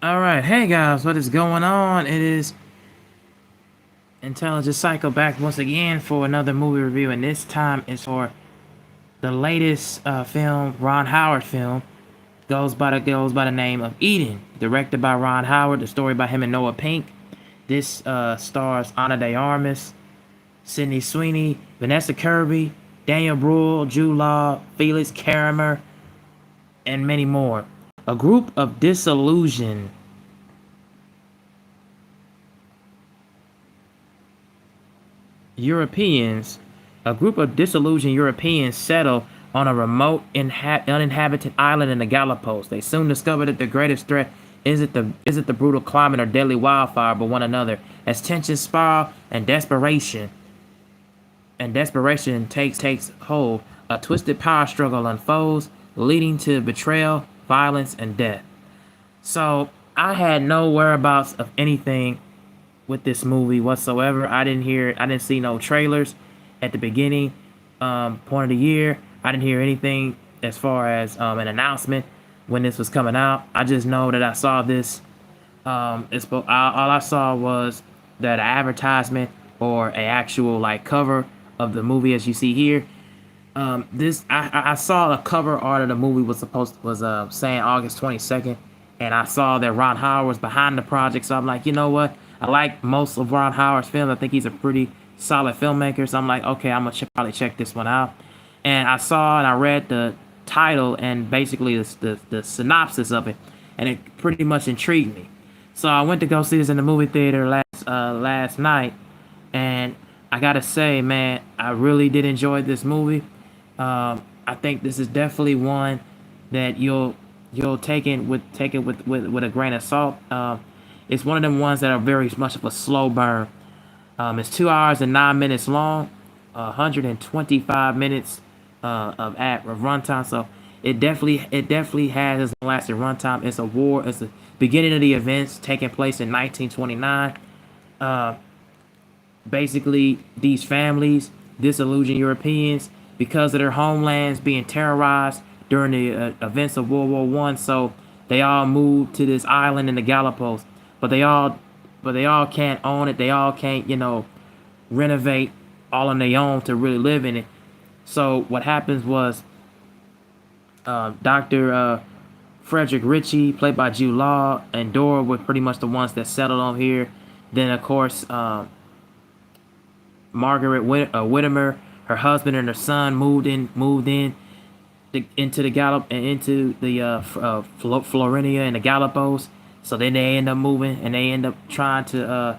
All right, hey guys, what is going on? It is Intelligent Psycho back once again for another movie review, and this time it's for the latest film, Ron Howard film, goes by the name of Eden, directed by Ron Howard, the story by him and Noah Pink. This stars Ana de Armas, Sweeney, Vanessa Kirby, Daniel Bruhl, Jude Law, Felix Kammerer, and many more. A group of disillusioned Europeans, a group of disillusioned Europeans settle on a remote, uninhabited island in the Galapagos. They soon discover that the greatest threat isn't the brutal climate or deadly wildfire, but one another. As tensions spiral and desperation takes hold, a twisted power struggle unfolds, leading to betrayal, violence, and death. So I had no whereabouts of anything with this movie whatsoever. I didn't see no trailers at the beginning point of the year. I didn't hear anything as far as an announcement when this was coming out. I just know that I saw this. All I saw was that advertisement or a actual like cover of the movie as you see here. I saw the cover art of the movie was saying August 22nd, and I saw that Ron Howard was behind the project. So I'm like, you know what? I like most of Ron Howard's films. I think he's a pretty solid filmmaker. So I'm like, okay, I'm gonna probably check this one out. And I read the title and basically the synopsis of it, and it pretty much intrigued me. So I went to go see this in the movie theater last night, and I gotta say, man, I really did enjoy this movie. I think this is definitely one that you'll take it with a grain of salt. It's one of them ones that are very much of a slow burn. It's 2 hours and 9 minutes long, 125 minutes of runtime. So it definitely has its lasting runtime. It's the beginning of the events taking place in 1929. Uh, Basically, these families, disillusioned Europeans, because of their homelands being terrorized during the events of World War One, so they all moved to this island in the Galapagos. But they all can't own it. They all can't, renovate all on their own to really live in it. So what happens was Dr. Frederick Ritchie, played by Jude Law, and Dora were pretty much the ones that settled on here. Then of course Margaret Whittemer, her husband and her son into the Florinia and the Galapagos. So then they end up moving, and they end up trying to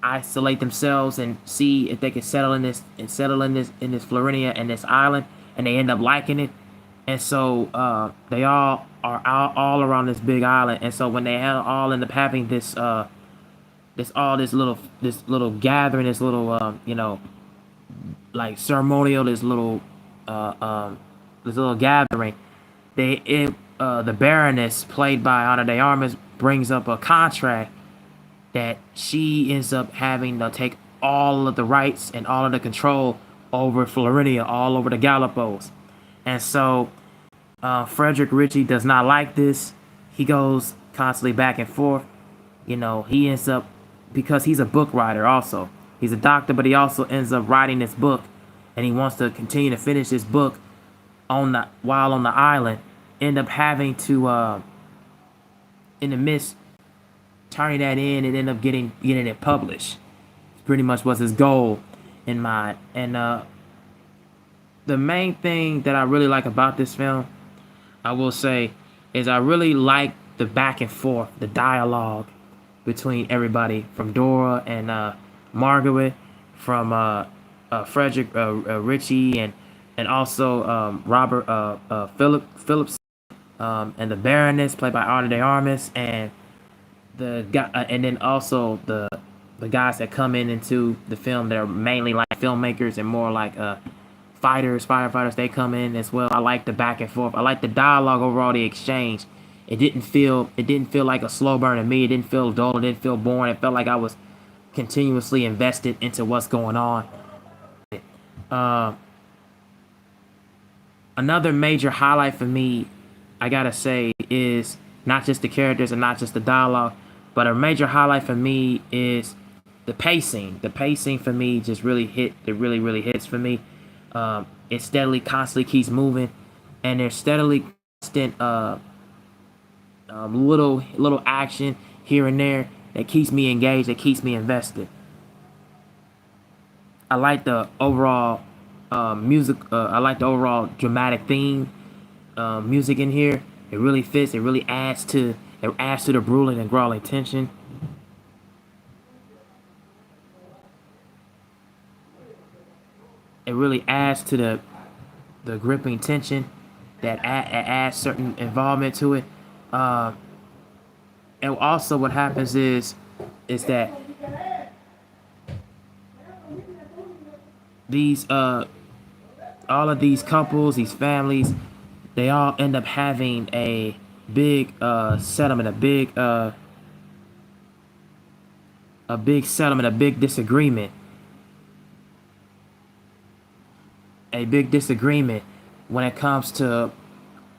isolate themselves and see if they can settle in this Florinia and this island, and they end up liking it. And so they all are all around this big island. And so when they all end up having this little gathering, this little like ceremonial, this little gathering, the Baroness, played by Ana de Armas, brings up a contract that she ends up having to take all of the rights and all of the control over Floridia, all over the Galapagos. And so Frederick Ritchie does not like this. He goes constantly back and forth. He ends up, because he's a book writer also. He's a doctor, but he also ends up writing this book, and he wants to continue to finish this book while on the island. End up having to, in the midst, turning that in and end up getting it published. Pretty much was his goal in mind. And the main thing that I really like about this film, I will say, is I really like the back and forth, the dialogue between everybody, from Dora and Margaret, from Frederick Ritchie, and also Robert Phillips, and the Baroness, played by Ana de Armas, and the guy, and then also the guys that come into the film that are mainly like filmmakers and more like firefighters. They come in as well. I like the back and forth. I like the dialogue overall, the exchange. It didn't feel like a slow burn to me. It didn't feel dull. It didn't feel boring. It felt like I was continuously invested into what's going on. Uh, Another major highlight for me, I gotta say, is not just the characters and not just the dialogue. But a major highlight for me is the pacing. The pacing for me just really hit. It really hits for me. It steadily, constantly keeps moving, and there's steadily constant little action here and there that keeps me engaged, that keeps me invested. I like the overall music. I like the overall dramatic theme music in here. It really fits. It really adds to the grueling and growling tension. It really adds to the gripping tension that adds certain involvement to it. And also, what happens is that these all of these couples, these families, they all end up having a big settlement, a big settlement, a big disagreement, when it comes to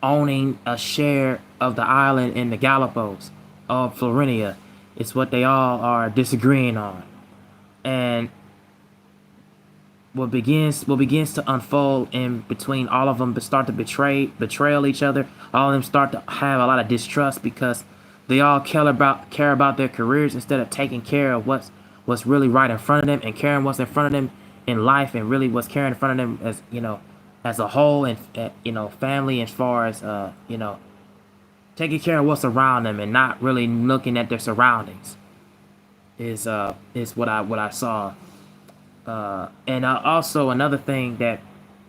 owning a share of the island in the Galapagos of Florinia. It's what they all are disagreeing on, and what begins to unfold in between all of them, but start to betrayal each other. All of them start to have a lot of distrust because they all care about their careers instead of taking care of what's really right in front of them, and caring what's in front of them in life, and really what's caring in front of them as as a whole, and family, as far as taking care of what's around them and not really looking at their surroundings is what I saw. And also another thing that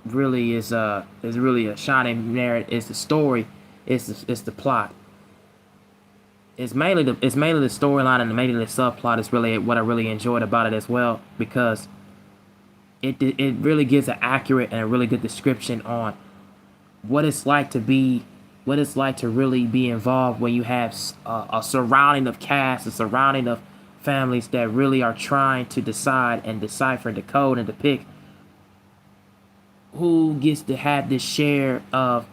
really is really a shining merit is the story, is the plot. It's mainly the storyline, and mainly the subplot is really what I really enjoyed about it as well, because it really gives an accurate and a really good description on what it's like to really be involved when you have a surrounding of cast, a surrounding of families that really are trying to decide and decipher, decode, and depict who gets to have this share of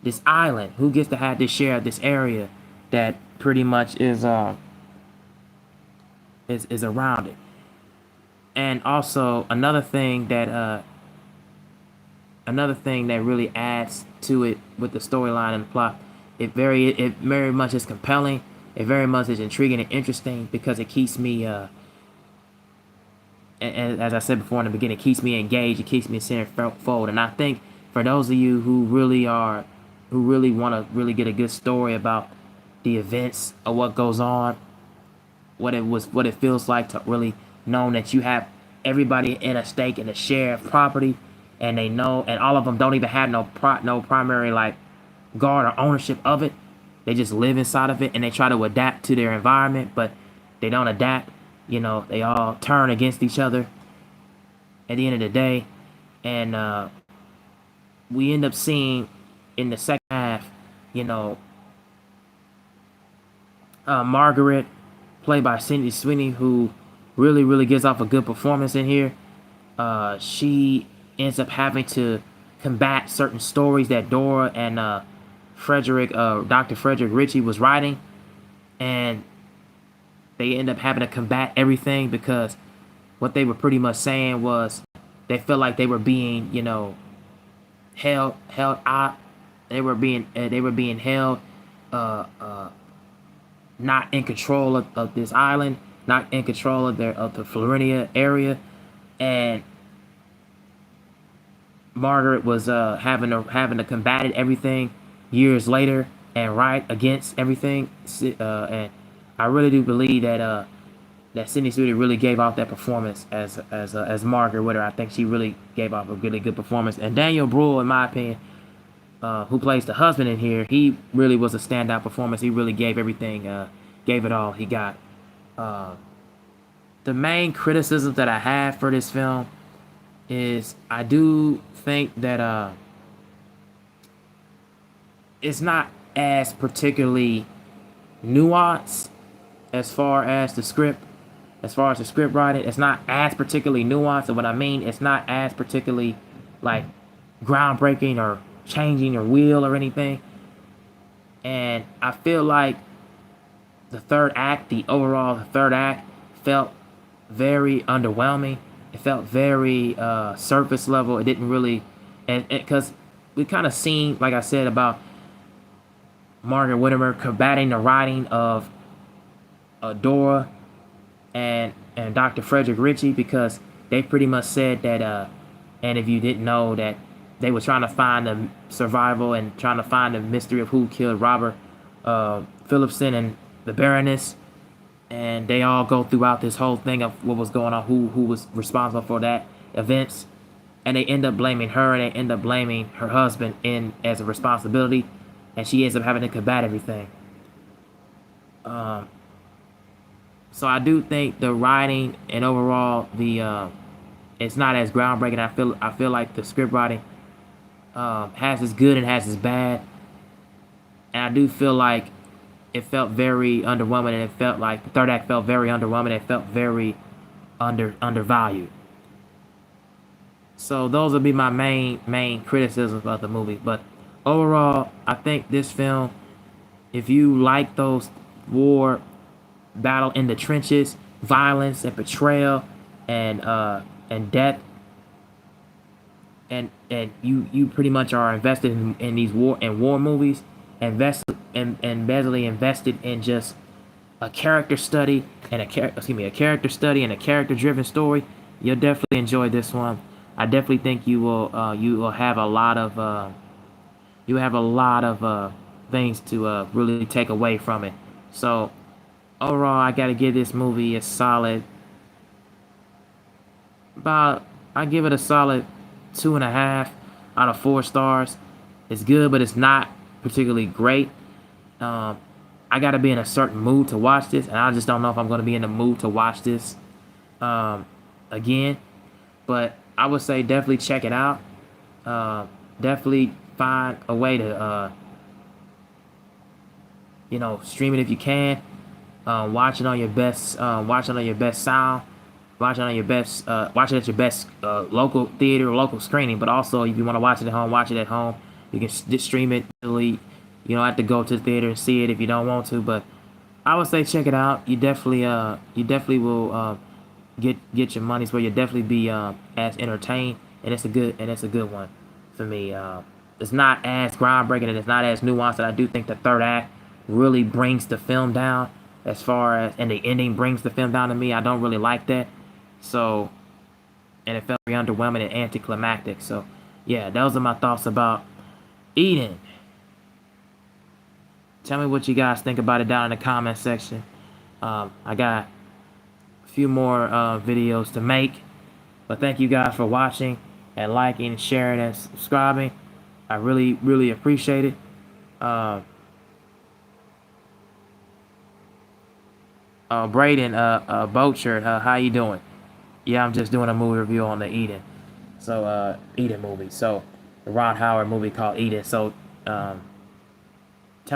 this island, who gets to have this share of this area that pretty much is around it. And also another thing that really adds to it with the storyline and the plot, it very much is compelling. It very much is intriguing and interesting because it keeps me, and as I said before in the beginning, it keeps me engaged. It keeps me centerfold. And I think for those of you who really want to really get a good story about the events of what goes on, what it feels like to really know that you have everybody in a stake in a share of property, and they know, and all of them don't even have no primary like guard or ownership of it. They just live inside of it, and they try to adapt to their environment, but they don't adapt. They all turn against each other at the end of the day. And we end up seeing in the second half, Margaret, played by Sweeney, who really gives off a good performance in here. She ends up having to combat certain stories that Dora and Dr. Frederick Ritchie was writing, and they end up having to combat everything because what they were pretty much saying was they felt like they were being, held out. They were being held not in control of this island, not in control of the Florinia area, and Margaret was having to combat everything years later and write against everything. And I really do believe that Sydney Sweeney really gave off that performance as Margaret Witter. I think she really gave off a really good performance. And Daniel Bruhl, in my opinion, who plays the husband in here, he really was a standout performance. He really gave everything, gave it all he got. The main criticisms that I have for this film is I do think that it's not as particularly nuanced as far as the script writing. It's not as particularly nuanced, and what I mean, it's not as particularly like groundbreaking or changing your wheel or anything. And I feel like the third act felt very underwhelming. It felt very surface level. It didn't really, and because we kind of seen, like I said, about Margaret Whitmer combating the writing of Dora and Dr. Frederick Ritchie, because they pretty much said that, and if you didn't know, that they were trying to find the survival and trying to find the mystery of who killed Robert Phillipson and the Baroness, and they all go throughout this whole thing of what was going on, who was responsible for that events, and they end up blaming her, and they end up blaming her husband in as a responsibility, and she ends up having to combat everything. So I do think the writing and overall it's not as groundbreaking. I feel like the script writing has its good and has its bad, and I do feel like it felt very underwhelming, and it felt like the third act felt very underwhelming. It felt very undervalued. So those would be my main criticisms of the movie. But overall, I think this film, if you like those war battle in the trenches, violence and betrayal, and death, and you pretty much are invested in these war movies, and basically invested in just a character study and a character study and a character driven story, you'll definitely enjoy this one. I definitely think you will have a lot of things to really take away from it. So overall, I gotta give this movie a solid, I give it a solid 2.5 out of 4 stars. It's good, but it's not particularly great. I gotta be in a certain mood to watch this, and I just don't know if I'm gonna be in the mood to watch this again. But I would say definitely check it out. Definitely find a way to stream it if you can. Watch it on your best sound. Watch it on your best. Watch it at your best local theater or local screening. But also, if you want to watch it at home, watch it at home. You can just stream it. You don't have to go to the theater and see it if you don't want to. But I would say check it out. You definitely will get your money's worth. You'll definitely be as entertained, and it's a good one for me. It's not as groundbreaking and it's not as nuanced. And I do think the third act really brings the film down, and the ending brings the film down to me. I don't really like that. So, and it felt very underwhelming and anticlimactic. So, yeah, those are my thoughts about Eden. Tell me what you guys think about it down in the comment section. I got a few more videos to make, but thank you guys for watching and liking and sharing and subscribing. I really appreciate it. Braden, Boatshirt, how you doing? Yeah, I'm just doing a movie review on the Eden. So, Eden movie. So, the Ron Howard movie called Eden. So, tell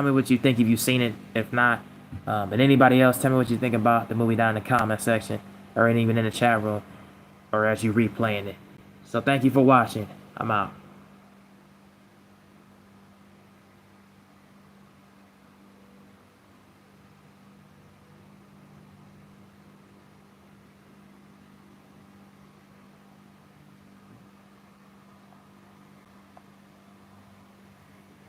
me what you think if you've seen it. If not, and anybody else, tell me what you think about the movie down in the comment section, or even in the chat room, or as you replaying it. So, thank you for watching. I'm out.